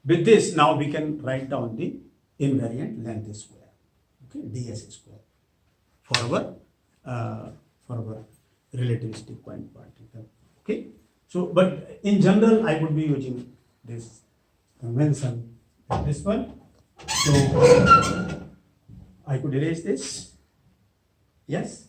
with this, now we can write down the invariant length square, okay, ds square for our relativistic point particle. Okay, so but in general, I would be using this convention, this one. So I could erase this. Yes.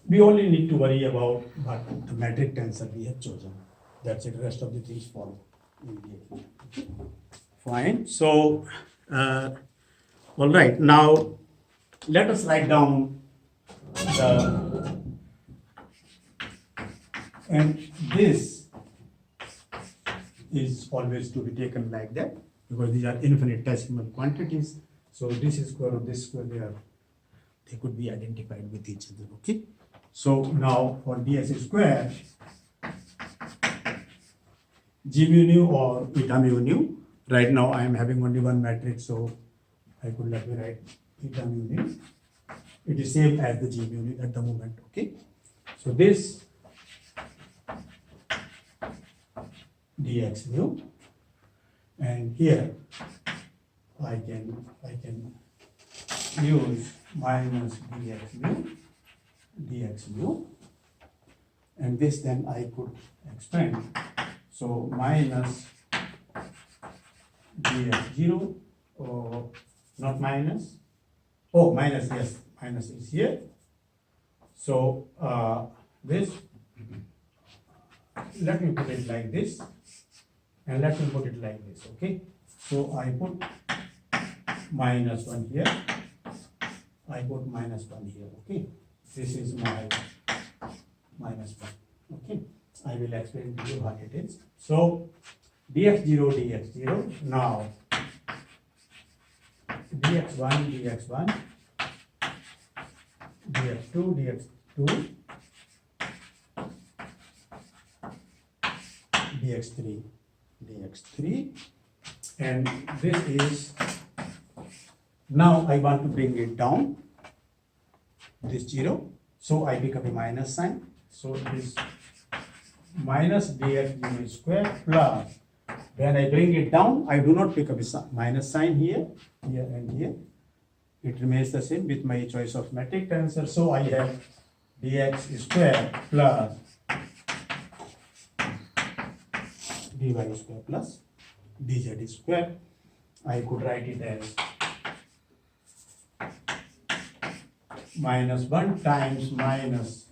We only need to worry about what the metric tensor we have chosen. That's it. The rest of the things follow immediately. Okay. Fine. So, all right. Now, let us write down the, and this is always to be taken like that because these are infinitesimal quantities. So this is square of this square, they could be identified with each other. Okay. So now for ds square, g mu nu or eta mu nu. Right now I am having only one matrix, so I could let me write eta mu nu. It is same as the g mu nu at the moment. Okay. So this dx mu, and here I can use minus dx mu, and this then I could expand. So minus dx0, or not minus, oh minus, yes, minus is here. So this, let me put it like this, and let me put it like this. Okay, so I put minus 1 here, I put minus 1 here. Okay, this is my minus 1. Okay, I will explain to you what it is. So dx0, now dx1, dx2, dx3, and this is, now I want to bring it down, this 0, so I become a minus sign. So it is minus dx0 square plus, when I bring it down, I do not pick up a minus sign here, and here. It remains the same with my choice of metric tensor. So I have dx square plus dy square plus dz square. I could write it as minus 1 times minus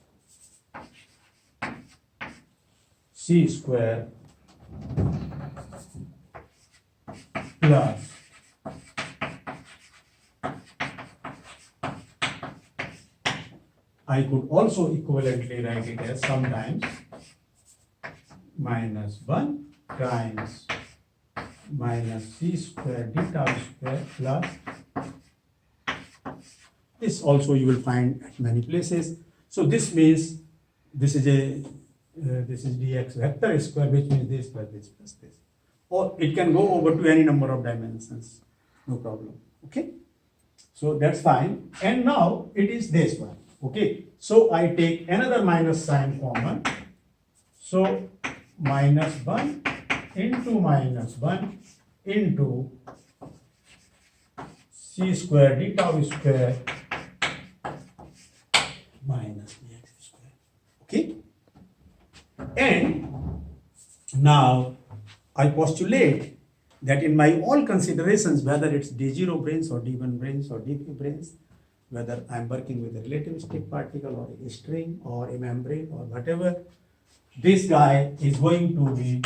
c square plus I could also equivalently write it as sometimes minus 1 times minus c square d tau square plus, this also you will find at many places. So this means this is a this is dx vector square, which means this plus this plus this, or it can go over to any number of dimensions, no problem. Okay, so that's fine. And now it is this one. Okay, so I take another minus sign common, so minus 1 into minus 1 into c square d tau square minus dx square. Okay, and now I postulate that in my all considerations, whether it's d0 branes or d1 branes or d2 branes, whether I'm working with a relativistic particle or a string or a membrane or whatever, this guy is going to be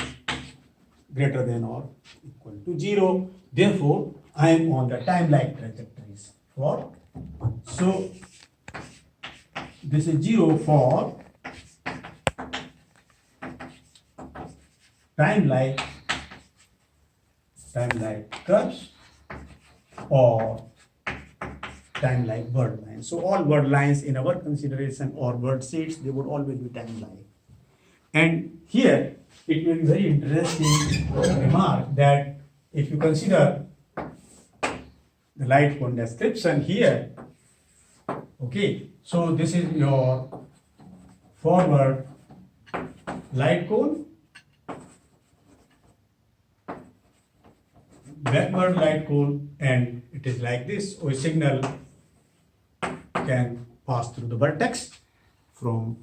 greater than or equal to 0. Therefore, I am on the time-like trajectories. For so this is 0 for time-like curves or time-like word lines. So all word lines in our consideration or word sheets, they would always be time-like. And here it will be very interesting to remark that if you consider the light cone description here, okay, so this is your forward light cone, backward light cone, and it is like this. So a signal can pass through the vertex from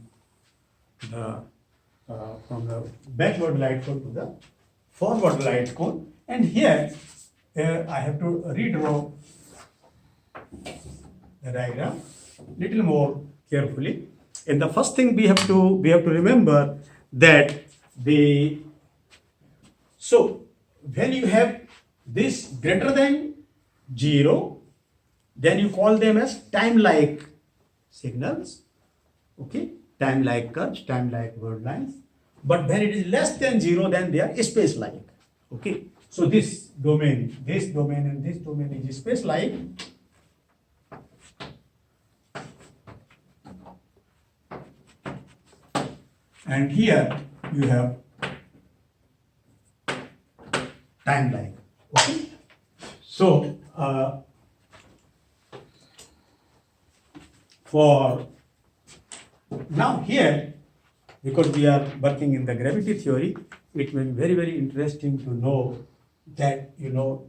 the backward light cone to the forward light cone. And here I have to redraw the diagram little more carefully. And the first thing we have to remember that so when you have this greater than 0, then you call them as time-like signals, okay, time-like curves, time-like word lines. But when it is less than 0, then they are space-like, okay. So this domain, and this domain is space-like. And here you have time-like, okay. So for now here, because we are working in the gravity theory, it will be very, very interesting to know that,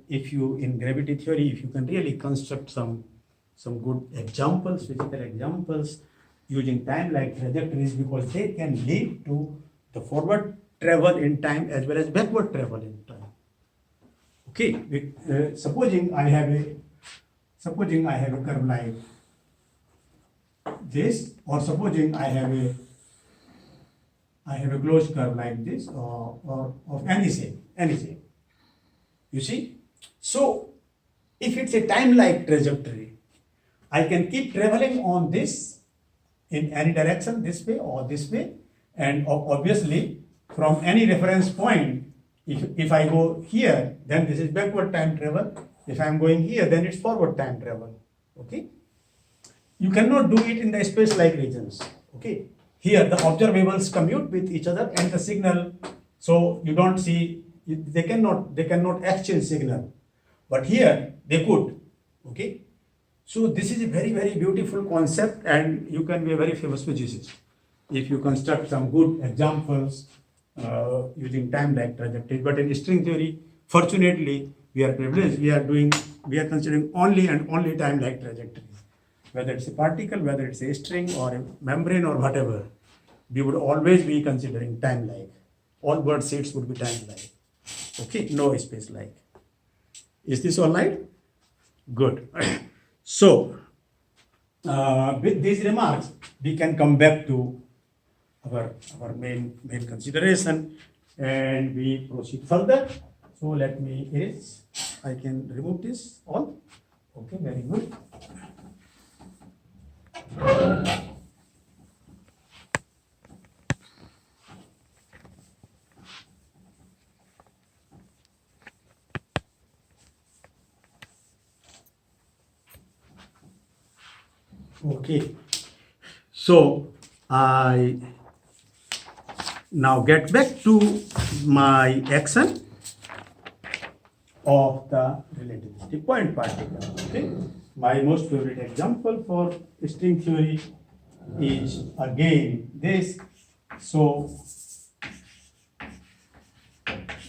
if you in gravity theory, if you can really construct some good examples, physical examples using time-like trajectories, because they can lead to the forward travel in time as well as backward travel in time. Okay, supposing I have a curve like this, or supposing I have a closed curve like this, or of any shape. You see? So if it's a time-like trajectory, I can keep traveling on this in any direction, this way or this way, and obviously from any reference point, if I go here, then this is backward time travel. If I am going here, then it's forward time travel. Okay? You cannot do it in the space-like regions. Okay? Here the observables commute with each other and the signal, so you don't see, they cannot exchange signal. But here they could. Okay? So this is a very, very beautiful concept, and you can be a very famous physicist if you construct some good examples using time-like trajectories. But in string theory, fortunately, we are privileged. We are considering only and only time-like trajectories. Whether it's a particle, whether it's a string or a membrane or whatever, we would always be considering time-like. All bird seeds would be time-like. Okay, no space-like. Is this all right? Good. So, with these remarks, we can come back to our main consideration, and we proceed further. So let me erase. I can remove this all. Okay, very good. Okay, so I now get back to my action of the relativistic point particle. Okay, my most favorite example for string theory is again this. So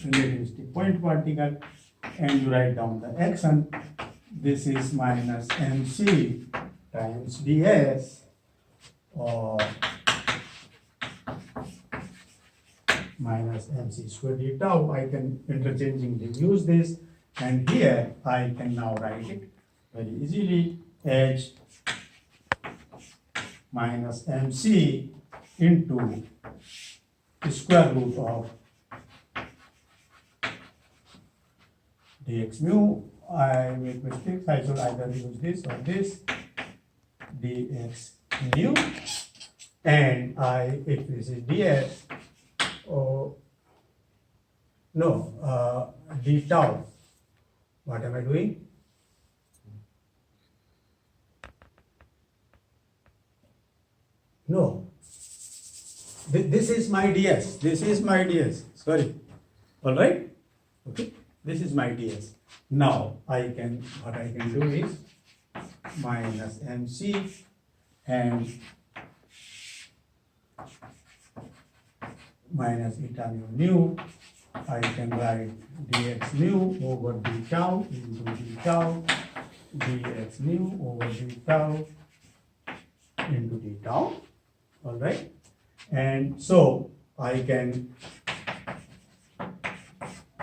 relativistic point particle, and you write down the action. This is minus mc times ds, or minus mc square d tau. I can interchangingly use this, and here I can now write it very easily as minus mc into square root of dx mu. I make mistakes. I should either use this or this, dx mu, and if this is ds, or no, d tau. What am I doing? No, this is my ds. This is my ds. Sorry. All right. Okay. This is my ds. Now what I can do is minus mc and minus eta mu nu. I can write dx mu over d tau into d tau, dx mu over d tau into d tau. All right, and so I can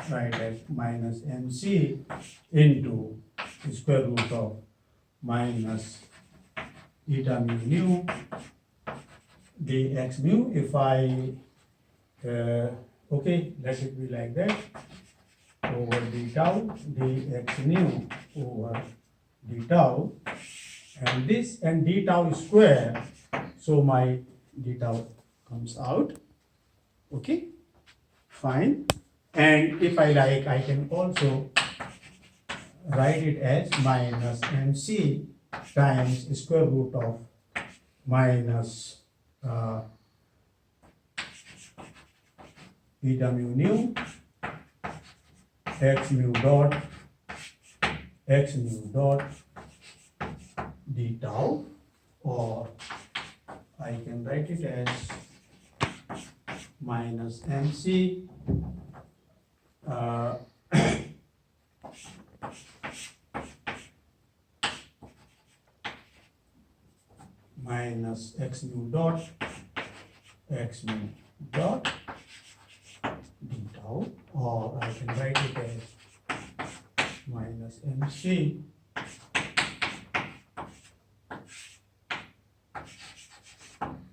write as minus mc into square root of minus eta mu nu dx mu. If I okay, let it be like that, over d tau dx nu over d tau, and this and d tau square, so my d tau comes out. Okay, fine. And if I like, I can also write it as minus mc times square root of minus eta mu nu x mu dot d tau, or I can write it as minus mc minus x mu dot d tau, or I can write it as minus mc